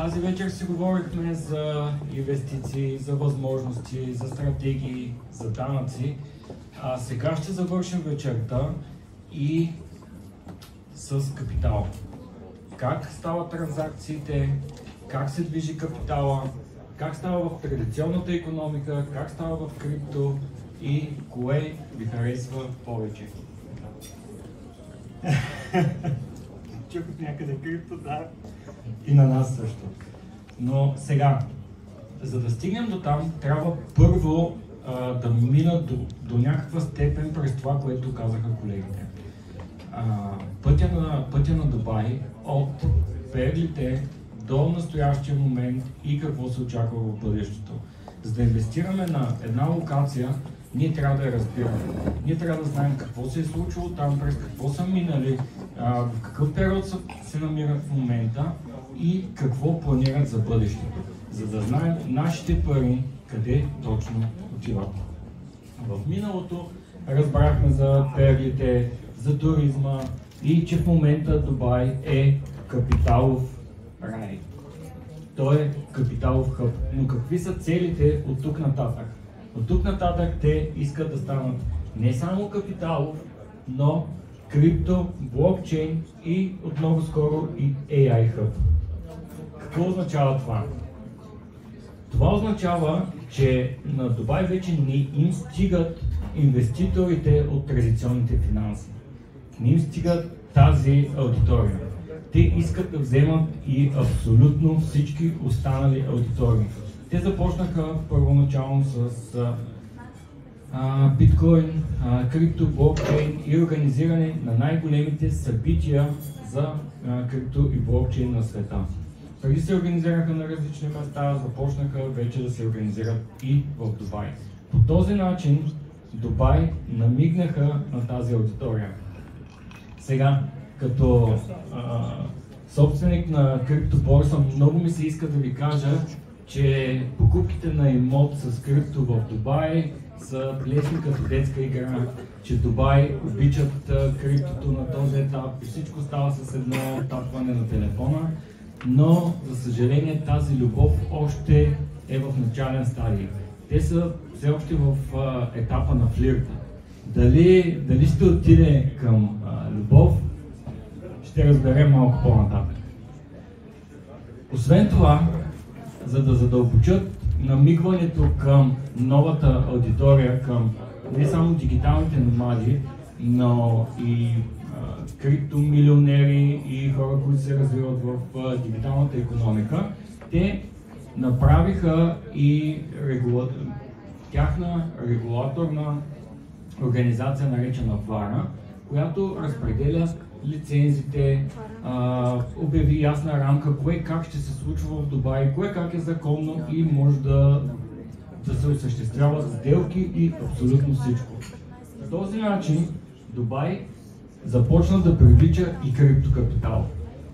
Тази вечер си говорихме за инвестиции, за възможности, за стратегии, за данъци. А сега ще завършим вечерта и с капитал. Как стават транзакциите, как се движи капитала, как става в традиционната икономика, как става в крипто и кое ви харесва повече. Чух някъде крипто, да. И на нас също. Но сега, за да стигнем до там, трябва първо да мина до някаква степен през това, което казаха колегите. Пътя на Дубай от перлите до настоящия момент и какво се очаква в бъдещето. За да инвестираме на една локация, ние трябва да я разбираме. Ние трябва да знаем какво се е случило там, през какво са минали, в какъв период се намират в момента и какво планират за бъдещето. За да знаем нашите пари къде точно отиват. В миналото разбрахме за перлите, за туризма и че в момента Дубай е капиталов рай. Той е капиталов хъб. Но какви са целите от тук нататък? От тук нататък те искат да станат не само капиталов, но крипто, блокчейн и от много скоро и AI хъб. Какво означава това? Това означава, че на Дубай вече не им стигат инвеститорите от традиционните финанси. Не им стигат тази аудитория. Те искат да вземат и абсолютно всички останали аудитории. Те започнаха първоначално с биткоин, крипто, блокчейн и организиране на най-големите събития за крипто и блокчейн на света. Преди се организираха на различни места, започнаха вече да се организират и в Дубай. По този начин Дубай намигнаха на тази аудитория. Сега, като собственик на криптоборса, много ми се иска да ви кажа, че покупките на имот с крипто в Дубай са лесни като детска игра, че Дубай обичат криптото на този етап и всичко става с едно тапване на телефона, но за съжаление тази любов още е в начален стадий. Те са все още в етапа на флирта. Дали ще отиде към любов, ще разберем малко по-нататък. Освен това, за да задълбочат намигването към новата аудитория, към не само дигиталните номади, но и криптомилионери и хора, които се развиват в дигиталната икономика, те направиха и тяхна регулаторна организация, наречена VARA, която разпределя лицензите, обяви ясна рамка, кое как ще се случва в Дубай, кое как е законно и може да се осъществяват сделки и абсолютно всичко. По този начин Дубай започна да привлича и криптокапитал.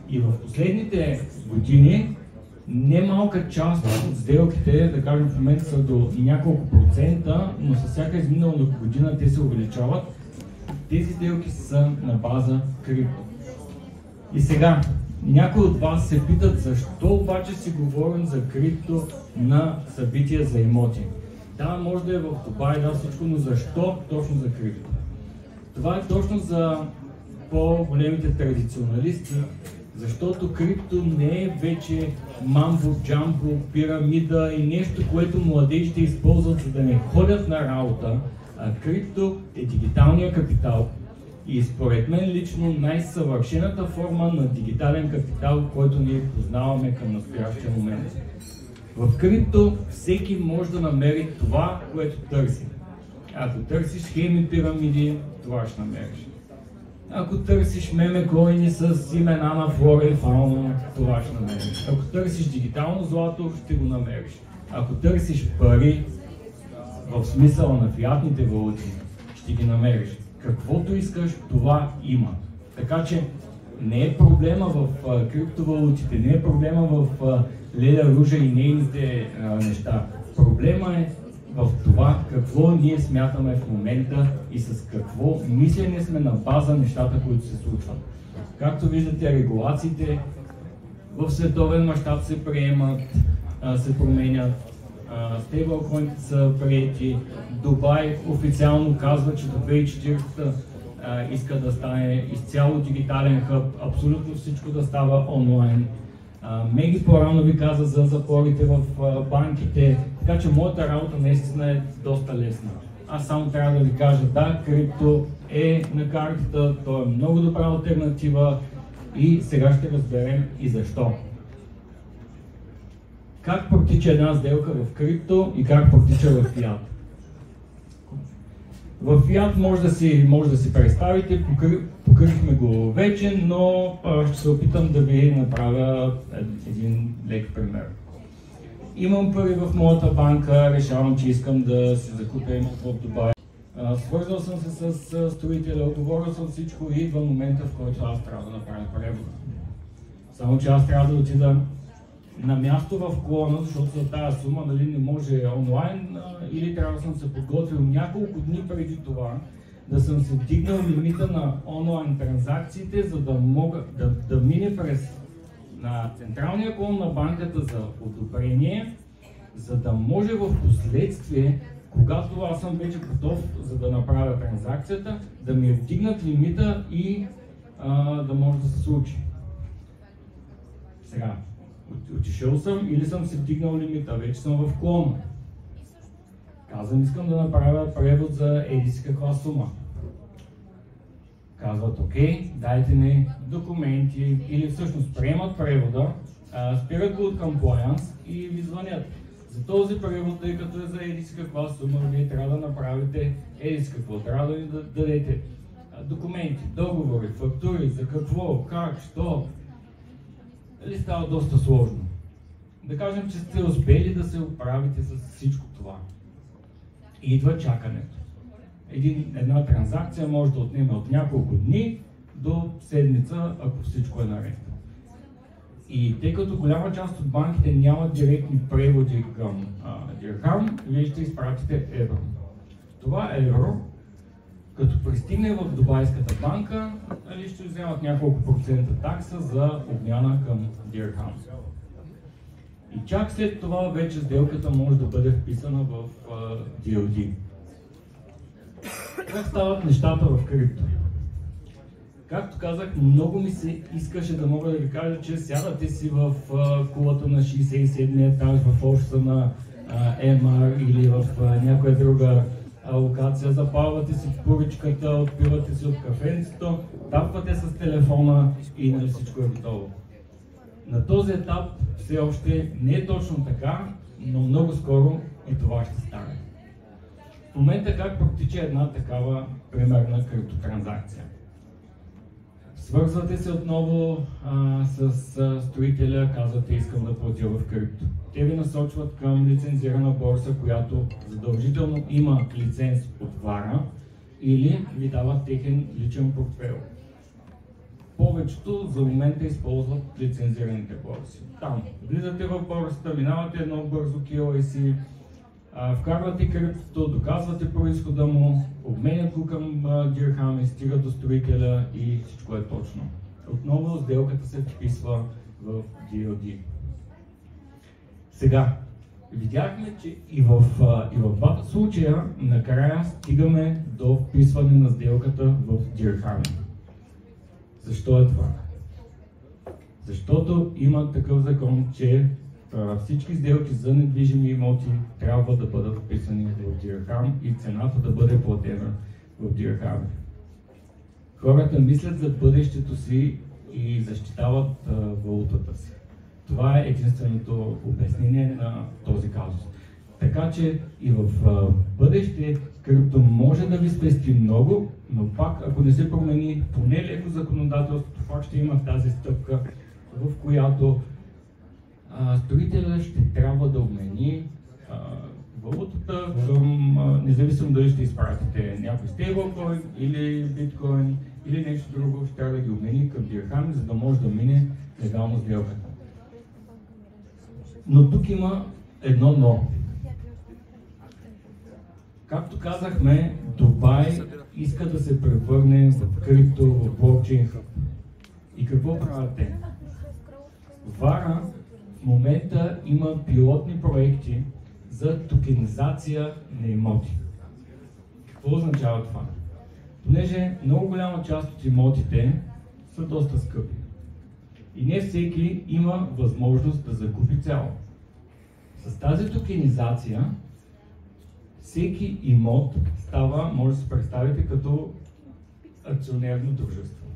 И в последните години немалка част от сделките, да кажем в момента са до няколко процента, но с всяка изминала година те се увеличават. Тези сделки са на база крипто. И сега, някои от вас се питат защо обаче си говорим за крипто на събития за имоти. Да, може да е в Дубай, да всичко, но защо точно за крипто? Това е точно за по-големите традиционалисти, защото крипто не е вече мамбо, джамбо, пирамида и нещо, което младежите използват, за да не ходят на работа. Крипто е дигиталния капитал и според мен лично най-съвършената форма на дигитален капитал, който ние познаваме към настоящия момент. В крипто всеки може да намери това, което търси. Ако търсиш схеми, пирамиди, това ще намериш. Ако търсиш меме коини с имена на флора и фауна, това ще намериш. Ако търсиш дигитално злато, ще го намериш. Ако търсиш пари, в смисъла на фиатните валути, ще ги намериш. Каквото искаш, това има. Така че не е проблема в криптовалутите, не е проблема в Леля Ружа и нейните неща. Проблема е в това какво ние смятаме в момента и с какво мислене сме на база нещата, които се случват. Както виждате, регулациите в световен мащаб се приемат, се променят, стейблкоините са приети. Дубай официално казва, че до 2040 иска да стане изцяло дигитален хъб, абсолютно всичко да става онлайн. Меги по-рано ви каза за запорите в банките, така че моята работа наистина е доста лесна. Аз само трябва да ви кажа, да, крипто е на картата, то е много добра алтернатива и сега ще разберем и защо. Как протича една сделка в крипто и как протича в фиат? В фиат може да си представите, покрихме го вече, но ще се опитам да ви направя един лек пример. Имам пари в моята банка, решавам, че искам да си закупя имот в Дубай. Свързал съм се с строителя, оговорил съм всичко и идва момента, в който аз трябва да направя превода. Само че аз трябва да отида на място в клона, защото за тази сума не може онлайн, или трябва да съм се подготвил няколко дни преди това, да съм се вдигнал лимита на онлайн транзакциите, за да мога да мине през на централния клон на банката за одобрение, за да може в последствие, когато аз съм вече готов за да направя транзакцията, да ми вдигнат лимита и да може да се случи. Сега, отишъл съм или съм се вдигнал лимита, вече съм в клона. Казвам, искам да направя превод за еди си каква сума. Казват, окей, дайте ни документи или всъщност приемат превода, спират го от compliance и ви звънят. За този превод, тъй като е за еди си каква сума, вие трябва да направите еди си какво, трябва да ни дадете документи, договори, фактури, за какво, как, що. Дали става доста сложно? Да кажем, че сте успели да се оправите с всичко това. И идва чакането. Една транзакция може да отнеме от няколко дни до седмица, ако всичко е наред. И тъй като голяма част от банките нямат директни преводи към дирхам, вие ще изпратите евро. Това евро, като пристигне в Дубайската банка, ще вземат няколко процента такса за обмяна към дирхам. И чак след това вече сделката може да бъде вписана в DLD. Как стават нещата в крипто? Както казах, много ми се искаше да мога да ви кажа, че сядате си в кулата на 67-я етаж в офиса на MR или в някоя друга локация, запалвате си поричката, отпивате си от кафенцето, тапвате с телефона и всичко е готово. На този етап все още не е точно така, но много скоро и това ще стане. В момента как протича една такава примерна криптотранзакция? Свързвате се отново с строителя, казвате искам да платя в крипто. Те ви насочват към лицензирана борса, която задължително има лиценз от Вара или ви дават техен личен портфейл. Повечето за момента използват лицензираните борси. Там влизате в борсата, минавате едно бързо KYC, вкарвате криптото, доказвате произхода му, обменят го към дирхами, стига до строителя и всичко е точно. Отново сделката се вписва в DLD. Сега, видяхме, че и в двата случая накрая стигаме до вписване на сделката в дирхами. Защо е това? Защото има такъв закон, че всички сделки за недвижими имоти трябва да бъдат вписани в дирхам и цената да бъде платена в дирхами. Хората мислят за бъдещето си и защитават валутата си. Това е единственото обяснение на този казус. Така че и в бъдеще крипто може да ви спести много, но пак ако не се промени поне леко законодателството, пак ще има тази стъпка, в която строителят ще трябва да обмени валутата към, независимо дали ще изпратите някой стейблкоин или биткоин или нещо друго, ще трябва да ги обмени към дирхами, за да може да мине легално сделката. Но тук има едно но. Както казахме, Дубай иска да се превърне в крипто, в блокчейн хъб. И какво правят те? Вара в момента има пилотни проекти за токенизация на имоти. Какво означава това? Понеже много голяма част от имотите са доста скъпи. И не всеки има възможност да закупи цяло. С тази токенизация всеки имот става, може да се представите, като акционерно дружество.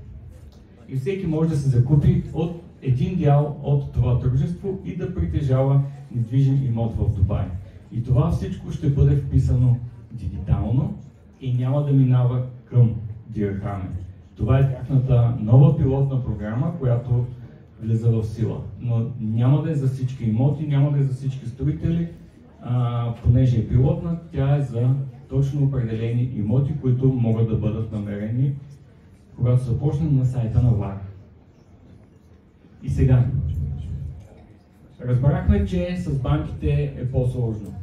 И всеки може да се закупи от един дял от това дружество и да притежава недвижим имот в Дубай. И това всичко ще бъде вписано дигитално и няма да минава към дирхами. Това е тяхната нова пилотна програма, която влиза в сила. Но няма да е за всички имоти, няма да е за всички строители, понеже е пилотна, тя е за точно определени имоти, които могат да бъдат намерени, когато започнем на сайта на Вара. И сега, разбрахме, че с банките е по-сложно.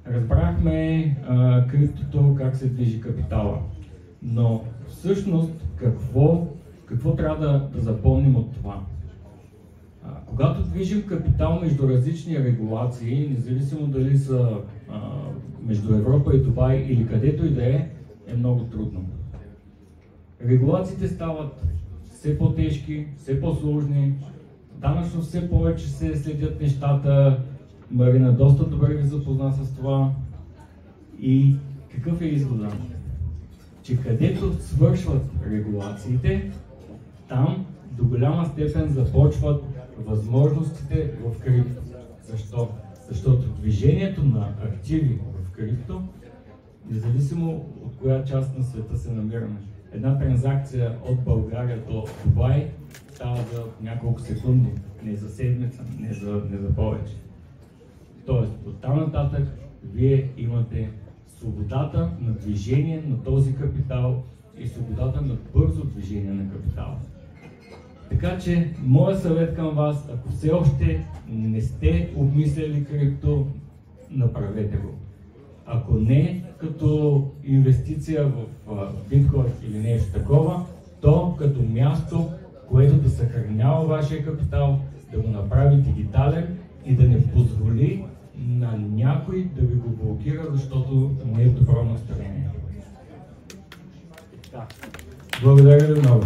Разбрахме криптото, как се движи капитала. Но всъщност какво трябва да запомним от това? Когато движим капитал между различни регулации, независимо дали са между Европа и Дубай или където и да е много трудно. Регулациите стават все по-тежки, все по-сложни, данъчно все повече се следят нещата. Марина доста добре ви запозна с това. И какъв е извода? Че където свършват регулациите, там до голяма степен започват възможностите в крипто. Защо? Защото движението на активи в крипто, независимо от коя част на света се намираме, една транзакция от България до Дубай става за няколко секунди, не за седмица, не за повече. Тоест, оттам нататък вие имате свободата на движение на този капитал и свободата на бързо движение на капитала. Така че, моят съвет към вас, ако все още не сте обмисляли крипто, направете го. Ако не като инвестиция в биткоин или нещо такова, то като място, което да съхранява вашия капитал, да го направи дигитален и да не позволи на някой да ви го блокира, защото не е в добро настроение. Благодаря ви много.